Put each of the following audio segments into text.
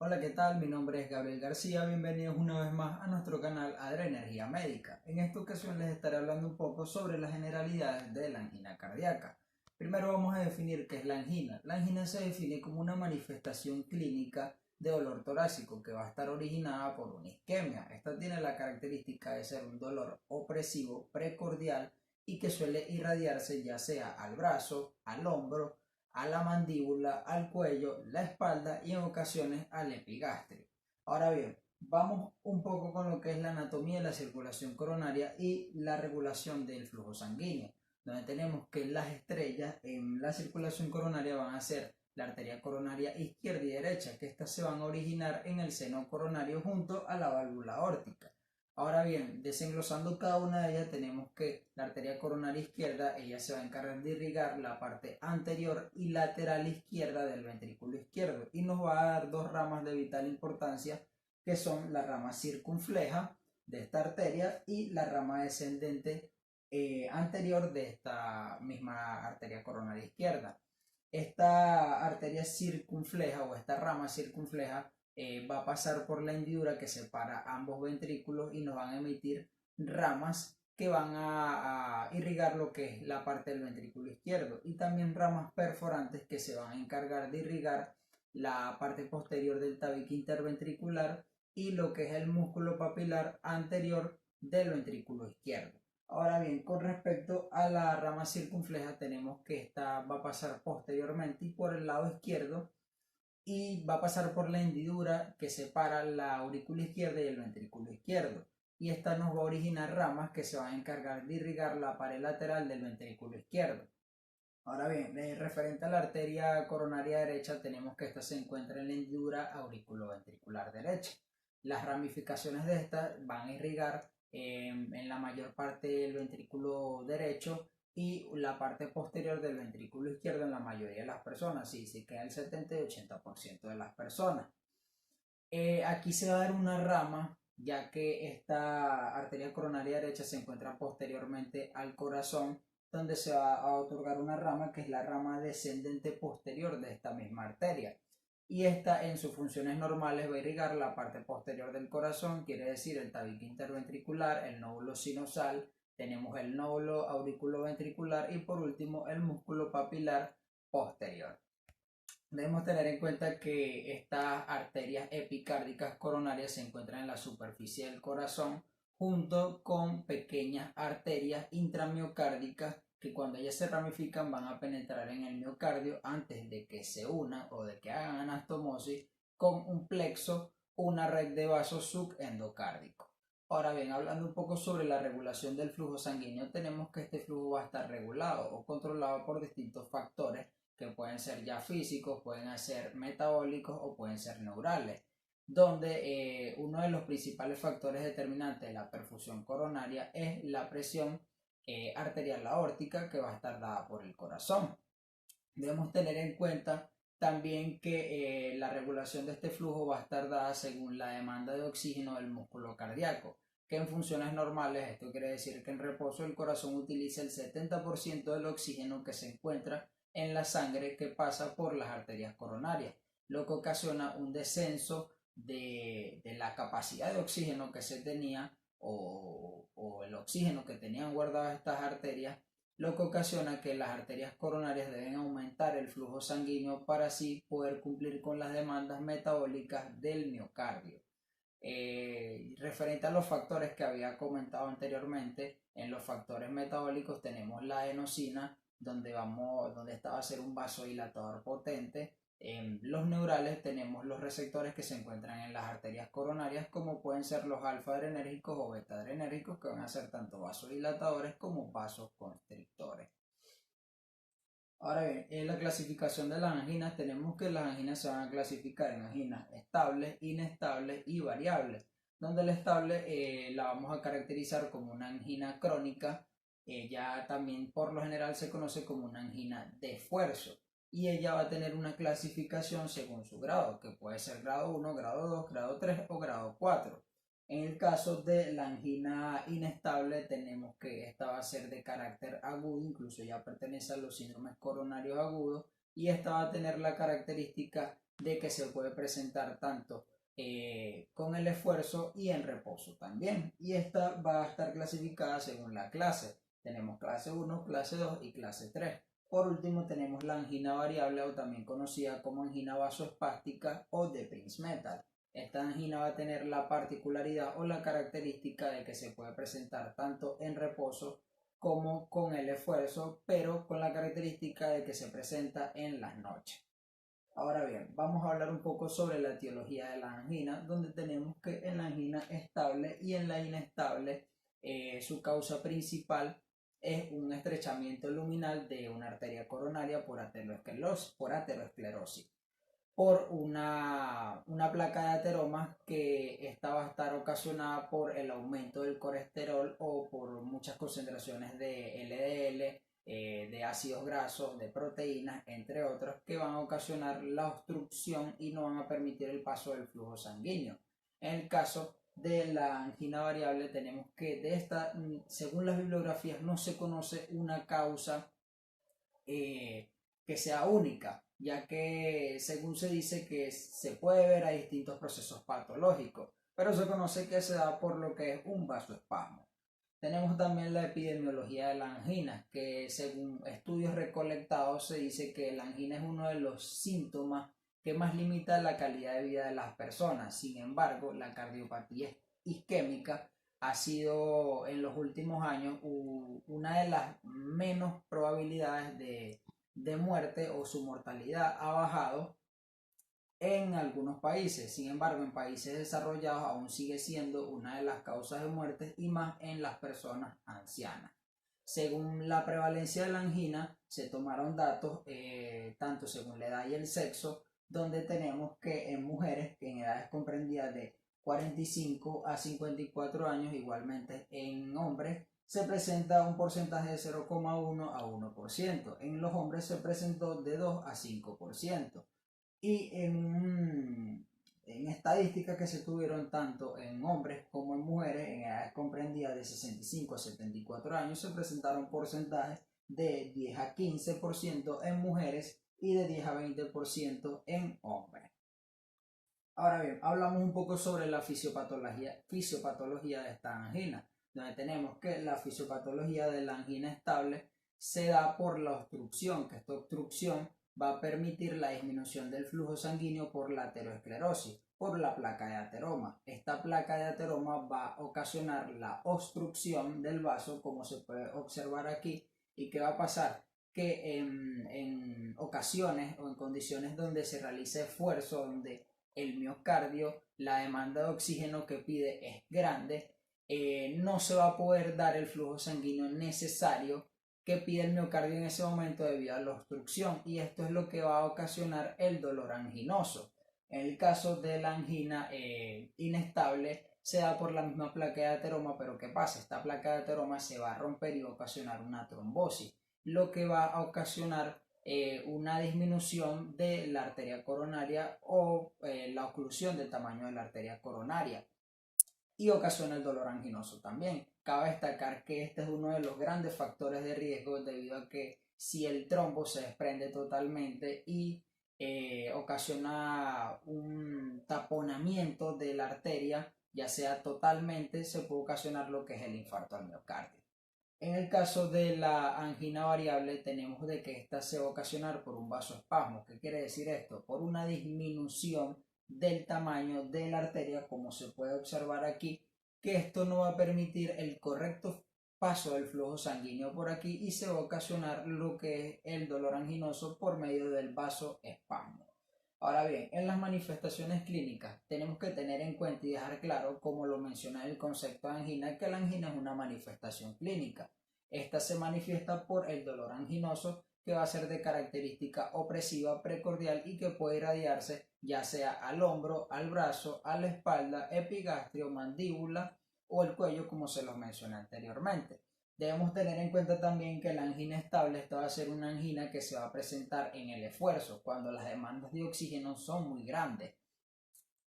Hola, ¿qué tal? Mi nombre es Gabriel García, bienvenidos una vez más a nuestro canal Adrenergia Médica. En esta ocasión les estaré hablando un poco sobre las generalidades de la angina cardíaca. Primero vamos a definir qué es la angina. La angina se define como una manifestación clínica de dolor torácico que va a estar originada por una isquemia. Esta tiene la característica de ser un dolor opresivo, precordial y que suele irradiarse ya sea al brazo, al hombro, a la mandíbula, al cuello, la espalda y en ocasiones al epigastrio. Ahora bien, vamos un poco con lo que es la anatomía de la circulación coronaria y la regulación del flujo sanguíneo, donde tenemos que las estrellas en la circulación coronaria van a ser la arteria coronaria izquierda y derecha, que estas se van a originar en el seno coronario junto a la válvula aórtica. Ahora bien, desenglosando cada una de ellas, tenemos que la arteria coronaria izquierda, ella se va a encargar de irrigar la parte anterior y lateral izquierda del ventrículo izquierdo y nos va a dar dos ramas de vital importancia, que son la rama circunfleja de esta arteria y la rama descendente anterior de esta misma arteria coronaria izquierda. Esta arteria circunfleja o esta rama circunfleja va a pasar por la hendidura que separa ambos ventrículos y nos van a emitir ramas que van a irrigar lo que es la parte del ventrículo izquierdo y también ramas perforantes que se van a encargar de irrigar la parte posterior del tabique interventricular y lo que es el músculo papilar anterior del ventrículo izquierdo. Ahora bien, con respecto a la rama circunfleja, tenemos que esta va a pasar posteriormente y por el lado izquierdo y va a pasar por la hendidura que separa la aurícula izquierda y el ventrículo izquierdo. Y esta nos va a originar ramas que se van a encargar de irrigar la pared lateral del ventrículo izquierdo. Ahora bien, referente a la arteria coronaria derecha, tenemos que esta se encuentra en la hendidura auriculoventricular derecha. Las ramificaciones de esta van a irrigar en la mayor parte del ventrículo derecho y la parte posterior del ventrículo izquierdo en la mayoría de las personas, sí, sí queda el 70 y 80% de las personas. Aquí se va a dar una rama, ya que esta arteria coronaria derecha se encuentra posteriormente al corazón, donde se va a otorgar una rama que es la rama descendente posterior de esta misma arteria. Y esta en sus funciones normales va a irrigar la parte posterior del corazón, quiere decir el tabique interventricular, el nódulo sinusal, tenemos el nódulo auriculoventricular y por último el músculo papilar posterior. Debemos tener en cuenta que estas arterias epicárdicas coronarias se encuentran en la superficie del corazón junto con pequeñas arterias intramiocárdicas que cuando ellas se ramifican van a penetrar en el miocardio antes de que se unan o de que hagan anastomosis con un plexo, una red de vasos subendocárdicos. Ahora bien, hablando un poco sobre la regulación del flujo sanguíneo, tenemos que este flujo va a estar regulado o controlado por distintos factores que pueden ser ya físicos, pueden ser metabólicos o pueden ser neurales, donde uno de los principales factores determinantes de la perfusión coronaria es la presión arterial aórtica que va a estar dada por el corazón. Debemos tener en cuenta también que la regulación de este flujo va a estar dada según la demanda de oxígeno del músculo cardíaco, que en funciones normales, esto quiere decir que en reposo el corazón utiliza el 70% del oxígeno que se encuentra en la sangre que pasa por las arterias coronarias, lo que ocasiona un descenso de la capacidad de oxígeno que se tenía o el oxígeno que tenían guardadas estas arterias, lo que ocasiona que las arterias coronarias deben aumentar el flujo sanguíneo para así poder cumplir con las demandas metabólicas del miocardio. Referente a los factores que había comentado anteriormente, en los factores metabólicos tenemos la adenosina, donde esta va a ser un vasodilatador potente. En los neurales tenemos los receptores que se encuentran en las arterias coronarias, como pueden ser los alfa-adrenérgicos o beta-adrenérgicos, que van a ser tanto vasodilatadores como vasoconstrictores. Ahora bien, en la clasificación de las anginas tenemos que las anginas se van a clasificar en anginas estables, inestables y variables, donde la estable la vamos a caracterizar como una angina crónica, ya también por lo general se conoce como una angina de esfuerzo y ella va a tener una clasificación según su grado, que puede ser grado 1, grado 2, grado 3 o grado 4. En el caso de la angina inestable tenemos que esta va a ser de carácter agudo, incluso ya pertenece a los síndromes coronarios agudos y esta va a tener la característica de que se puede presentar tanto con el esfuerzo y en reposo también, y esta va a estar clasificada según la clase. Tenemos clase 1, clase 2 y clase 3. Por último tenemos la angina variable, o también conocida como angina vasoespástica o de Prinzmetal. Esta angina va a tener la particularidad o la característica de que se puede presentar tanto en reposo como con el esfuerzo, pero con la característica de que se presenta en las noches. Ahora bien, vamos a hablar un poco sobre la etiología de la angina, donde tenemos que en la angina estable y en la inestable su causa principal es un estrechamiento luminal de una arteria coronaria por aterosclerosis, por una placa de ateroma, que esta va a estar ocasionada por el aumento del colesterol o por muchas concentraciones de LDL, de ácidos grasos, de proteínas, entre otros, que van a ocasionar la obstrucción y no van a permitir el paso del flujo sanguíneo. En el caso de la angina variable tenemos que de esta, según las bibliografías, no se conoce una causa que sea única, ya que según se dice que se puede ver a distintos procesos patológicos, pero se conoce que se da por lo que es un vasoespasmo. Tenemos también la epidemiología de la angina, que según estudios recolectados se dice que la angina es uno de los síntomas que más limita la calidad de vida de las personas. Sin embargo, la cardiopatía isquémica ha sido en los últimos años una de las menos probabilidades de muerte, o su mortalidad ha bajado en algunos países. Sin embargo, en países desarrollados aún sigue siendo una de las causas de muerte, y más en las personas ancianas. Según la prevalencia de la angina, se tomaron datos tanto según la edad y el sexo, donde tenemos que en mujeres que en edades comprendidas de 45 a 54 años, igualmente en hombres, se presenta un porcentaje de 0,1 a 1%. En los hombres se presentó de 2 a 5%. Y en estadísticas que se tuvieron tanto en hombres como en mujeres en edades comprendidas de 65 a 74 años, se presentaron porcentajes de 10 a 15% en mujeres y de 10 a 20% en hombres. Ahora bien, hablamos un poco sobre la fisiopatología de esta angina, donde tenemos que la fisiopatología de la angina estable se da por la obstrucción, que esta obstrucción va a permitir la disminución del flujo sanguíneo por la aterosclerosis, por la placa de ateroma. Esta placa de ateroma va a ocasionar la obstrucción del vaso, como se puede observar aquí. ¿Y qué va a pasar? Que en ocasiones o en condiciones donde se realice esfuerzo, donde el miocardio, la demanda de oxígeno que pide es grande, no se va a poder dar el flujo sanguíneo necesario que pide el miocardio en ese momento debido a la obstrucción, y esto es lo que va a ocasionar el dolor anginoso. En el caso de la angina inestable se da por la misma placa de ateroma, pero ¿qué pasa? Esta placa de ateroma se va a romper y va a ocasionar una trombosis, lo que va a ocasionar una disminución de la arteria coronaria, o la oclusión del tamaño de la arteria coronaria, y ocasiona el dolor anginoso también. Cabe destacar que este es uno de los grandes factores de riesgo, debido a que si el trombo se desprende totalmente y ocasiona un taponamiento de la arteria, ya sea totalmente, se puede ocasionar lo que es el infarto al miocardio. En el caso de la angina variable tenemos de que esta se va a ocasionar por un vasoespasmo. ¿Qué quiere decir esto? Por una disminución del tamaño de la arteria, como se puede observar aquí, que esto no va a permitir el correcto paso del flujo sanguíneo por aquí, y se va a ocasionar lo que es el dolor anginoso por medio del vasoespasmo. Ahora bien, en las manifestaciones clínicas tenemos que tener en cuenta y dejar claro, como lo menciona el concepto de angina, que la angina es una manifestación clínica. Esta se manifiesta por el dolor anginoso, que va a ser de característica opresiva precordial y que puede irradiarse ya sea al hombro, al brazo, a la espalda, epigastrio, mandíbula o el cuello, como se los mencioné anteriormente. Debemos tener en cuenta también que la angina estable, esta va a ser una angina que se va a presentar en el esfuerzo, cuando las demandas de oxígeno son muy grandes,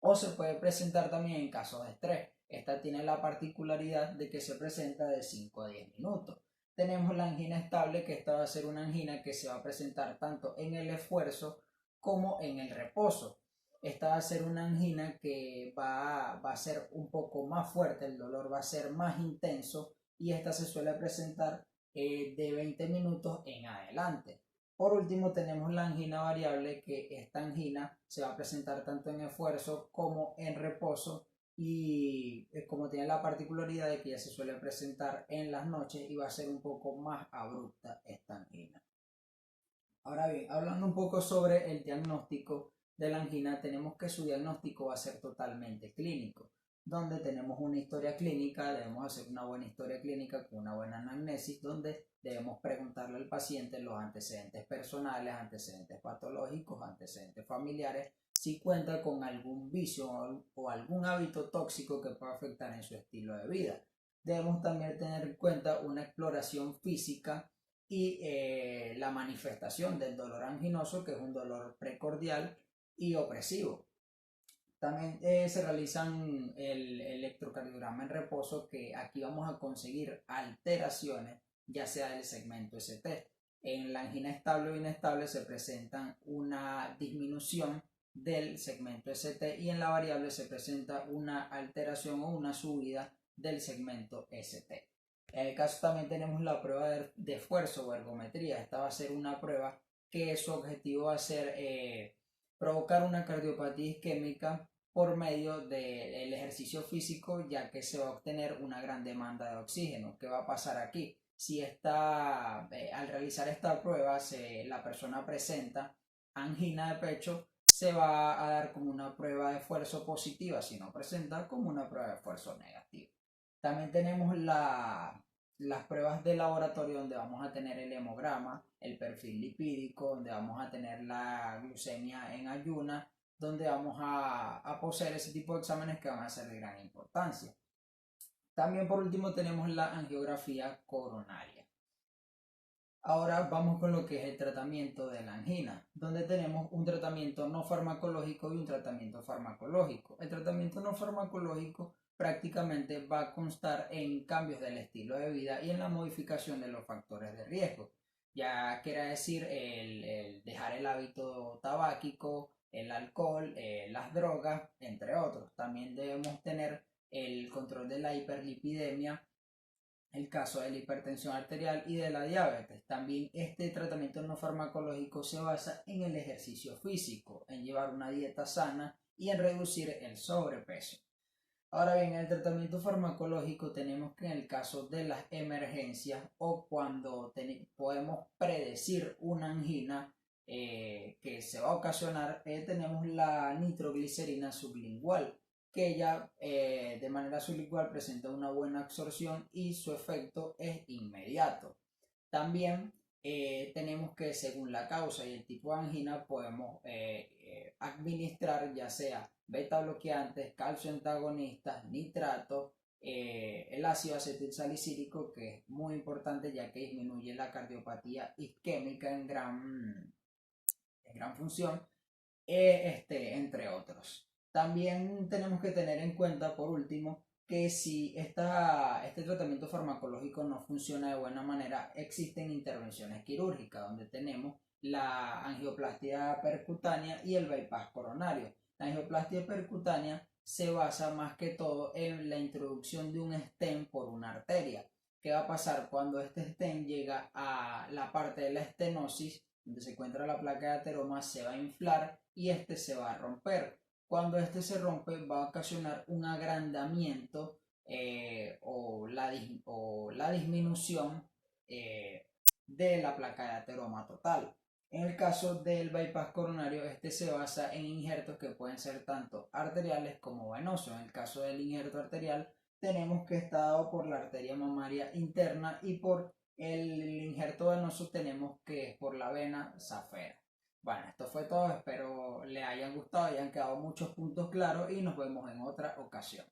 o se puede presentar también en casos de estrés. Esta tiene la particularidad de que se presenta de 5 a 10 minutos. tenemos la angina estable, que esta va a ser una angina que se va a presentar tanto en el esfuerzo como en el reposo. Esta va a ser una angina que va a ser un poco más fuerte, el dolor va a ser más intenso y esta se suele presentar de 20 minutos en adelante. Por último tenemos la angina variable, que esta angina se va a presentar tanto en esfuerzo como en reposo y como tiene la particularidad de que ya se suele presentar en las noches y va a ser un poco más abrupta esta angina. Ahora bien, hablando un poco sobre el diagnóstico de la angina, tenemos que su diagnóstico va a ser totalmente clínico, donde tenemos una historia clínica, debemos hacer una buena historia clínica con una buena anamnesis, donde debemos preguntarle al paciente los antecedentes personales, antecedentes patológicos, antecedentes familiares, si cuenta con algún vicio o algún hábito tóxico que pueda afectar en su estilo de vida. Debemos también tener en cuenta una exploración física y la manifestación del dolor anginoso, que es un dolor precordial y opresivo. También se realizan el electrocardiograma en reposo, que aquí vamos a conseguir alteraciones, ya sea del segmento ST. En la angina estable o inestable se presentan una disminución del segmento ST y en la variable se presenta una alteración o una subida del segmento ST. En el caso también tenemos la prueba de esfuerzo o ergometría. Esta va a ser una prueba que su objetivo va a ser provocar una cardiopatía isquémica por medio del ejercicio físico, ya que se va a obtener una gran demanda de oxígeno. ¿Qué va a pasar aquí? Si al realizar esta prueba la persona presenta angina de pecho, se va a dar como una prueba de esfuerzo positiva, si no presenta como una prueba de esfuerzo negativa. También tenemos las pruebas de laboratorio, donde vamos a tener el hemograma, el perfil lipídico, donde vamos a tener la glucemia en ayuna, donde vamos a poseer ese tipo de exámenes que van a ser de gran importancia. También por último tenemos la angiografía coronaria. Ahora vamos con lo que es el tratamiento de la angina, donde tenemos un tratamiento no farmacológico y un tratamiento farmacológico. El tratamiento no farmacológico prácticamente va a constar en cambios del estilo de vida y en la modificación de los factores de riesgo. Ya quiere decir el dejar el hábito tabáquico, el alcohol, las drogas, entre otros. También debemos tener el control de la hiperlipidemia, el caso de la hipertensión arterial y de la diabetes. También este tratamiento no farmacológico se basa en el ejercicio físico, en llevar una dieta sana y en reducir el sobrepeso. Ahora bien, en el tratamiento farmacológico tenemos que en el caso de las emergencias o cuando podemos predecir una angina que se va a ocasionar, tenemos la nitroglicerina sublingual, que ella de manera sublingual presenta una buena absorción y su efecto es inmediato. También tenemos que, según la causa y el tipo de angina, podemos administrar ya sea beta bloqueantes, calcio antagonistas, nitratos, el ácido acetilsalicílico, que es muy importante ya que disminuye la cardiopatía isquémica en gran función, entre otros. También tenemos que tener en cuenta, por último, que si este tratamiento farmacológico no funciona de buena manera, existen intervenciones quirúrgicas, donde tenemos la angioplastia percutánea y el bypass coronario. La angioplastia percutánea se basa más que todo en la introducción de un stent por una arteria. ¿Qué va a pasar cuando este stent llega a la parte de la estenosis, donde se encuentra la placa de ateroma? Se va a inflar y este se va a romper. Cuando este se rompe, va a ocasionar un agrandamiento o la disminución de la placa de ateroma total. En el caso del bypass coronario, este se basa en injertos que pueden ser tanto arteriales como venosos. En el caso del injerto arterial, tenemos que está dado por la arteria mamaria interna, y por el injerto venoso tenemos que es por la vena safena. Bueno, esto fue todo, espero les hayan gustado y hayan quedado muchos puntos claros y nos vemos en otra ocasión.